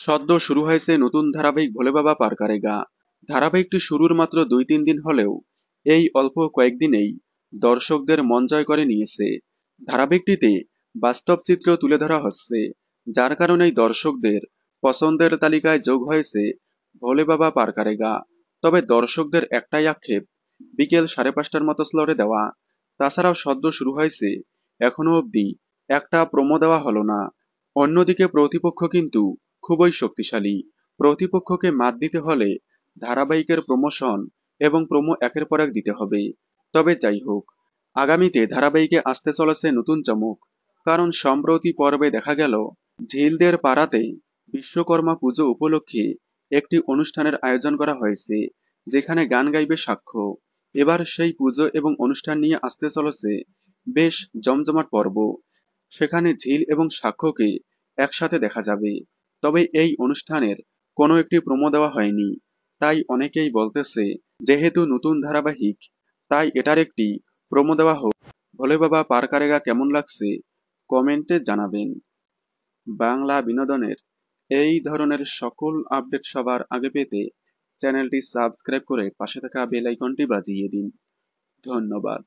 সদ্য শুরু হয়েছে নতুন ধারাবাহিক ভোলে বাবা পার করেগা। ধারাবাহিকটি শুরুর মাত্র 2-3 দিন হলেও এই অল্প কয়েকদিনেই দর্শকদের মন জয় করে নিয়েছে। ধারাবাহিকটিতে বাস্তব চিত্র তুলে ধরা হচ্ছে, যার কারণেই দর্শকদের পছন্দের তালিকায় যোগ হয়েছে ভোলে বাবা পার করেগা। তবে দর্শকদের একটাই আক্ষেপ, বিকেল 5:30টার মতো স্লটে দেওয়া। তাছাড়াও সদ্য শুরু হয়েছে, এখনো অবধি একটা প্রোমো দেওয়া হলো না। অন্যদিকে প্রতিপক্ষ কিন্তু খুবই শক্তিশালী। প্রতিপক্ষকে মাত দিতে হলে ধারাবাহিকের প্রমোশন এবং প্রোমো একের পর এক দিতে হবে। তবে যাই হোক, আগামীতে ধারাবাহিকে আসতে চলেছে নতুন চমক। কারণ সম্প্রতি পর্বে দেখা গেল ঝিলদের পাড়াতে বিশ্বকর্মা পুজো উপলক্ষে একটি অনুষ্ঠানের আয়োজন করা হয়েছে, যেখানে গান গাইবে সাক্ষ্য। এবার সেই পুজো এবং অনুষ্ঠান নিয়ে আসতে চলেছে বেশ জমজমাট পর্ব। সেখানে ঝিল এবং সাক্ষ্যকে একসাথে দেখা যাবে। তবে এই অনুষ্ঠানের কোনো একটি প্রোমো দেওয়া হয়নি। তাই অনেকেই বলতেছে, যেহেতু নতুন ধারাবাহিক, তাই এটার একটি প্রোমো দেওয়া হোক। ভোলে বাবা পার করেগা কেমন লাগছে কমেন্টে জানাবেন। বাংলা বিনোদনের এই ধরনের সকল আপডেট সবার আগে পেতে চ্যানেলটি সাবস্ক্রাইব করে পাশে থাকা বেল আইকনটি বাজিয়ে দিন। ধন্যবাদ।